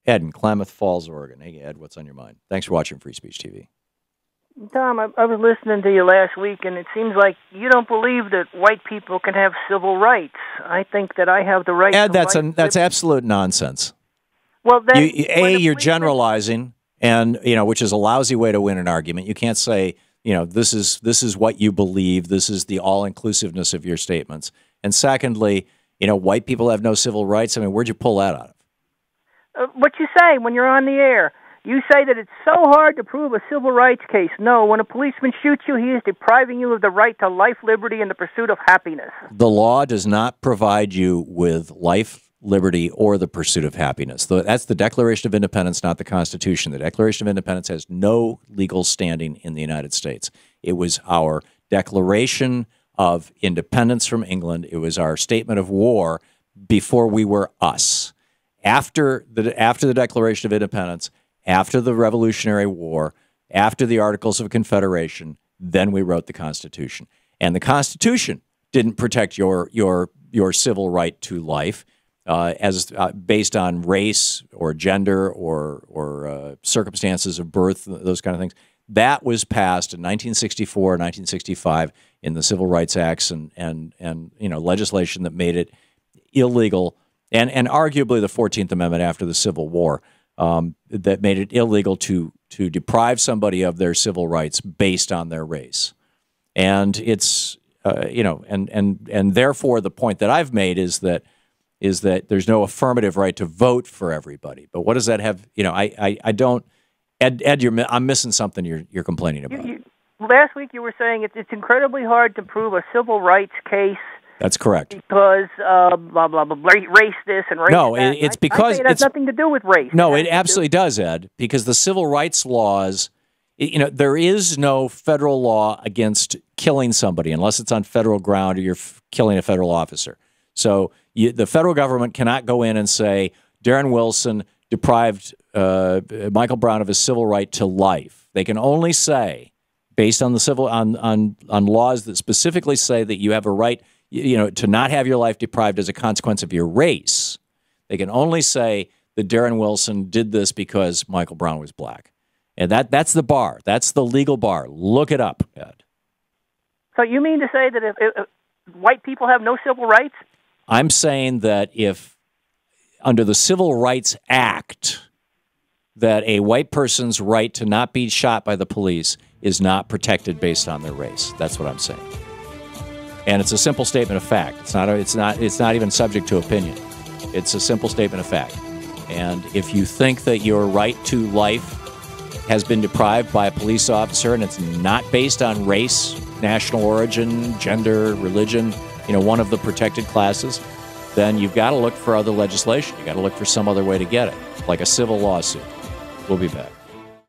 Ed in Klamath Falls, Oregon. Hey, Ed, what's on your mind? Thanks for watching Free Speech TV. Tom, I was listening to you last week, and it seems like you don't believe that white people can have civil rights. I think that I have the right Ed, to that's absolute nonsense. Well, then, you're generalizing, and which is a lousy way to win an argument. You can't say, this is what you believe. This is the all-inclusiveness of your statements. And secondly, white people have no civil rights. I mean, where'd you pull that out of? What you say when you're on the air. You say that it's so hard to prove a civil rights case. No, when a policeman shoots you, he is depriving you of the right to life, liberty, and the pursuit of happiness. The law does not provide you with life, liberty, or the pursuit of happiness. That's the Declaration of Independence, not the Constitution. The Declaration of Independence has no legal standing in the United States. It was our Declaration of Independence from England. It was our statement of war before we were us. After the Declaration of Independence, after the Revolutionary War, after the Articles of Confederation, then we wrote the Constitution. And the Constitution didn't protect your civil right to life based on race or gender or circumstances of birth, those kind of things. That was passed in 1964, 1965 in the Civil Rights Acts and legislation that made it illegal, and arguably the 14th Amendment after the Civil War. That made it illegal to deprive somebody of their civil rights based on their race, and it's and therefore the point that I've made is that there's no affirmative right to vote for everybody. But what does that have? I don't. Ed, I'm missing something you're complaining about. Last week you were saying it's incredibly hard to prove a civil rights case. That's correct. Because blah blah blah, race this and race that. No, it's because it has nothing to do with race. No, it absolutely does, Ed. Because the civil rights laws, there is no federal law against killing somebody unless it's on federal ground or you're killing a federal officer. So the federal government cannot go in and say Darren Wilson deprived Michael Brown of his civil right to life. They can only say, based on the civil on laws that specifically say that you have a right, to not have your life deprived as a consequence of your race. They can only say that Darren Wilson did this because Michael Brown was black. And that's the bar. That's the legal bar. Look it up, Ed. So you mean to say that if white people have no civil rights? I'm saying that if, under the Civil Rights Act, that a white person's right to not be shot by the police is not protected based on their race. That's what I'm saying. And it's a simple statement of fact. It's not even subject to opinion. It's a simple statement of fact. And if you think that your right to life has been deprived by a police officer and it's not based on race, national origin, gender, religion, one of the protected classes, then you've got to look for other legislation. You've got to look for some other way to get it, like a civil lawsuit. We'll be back.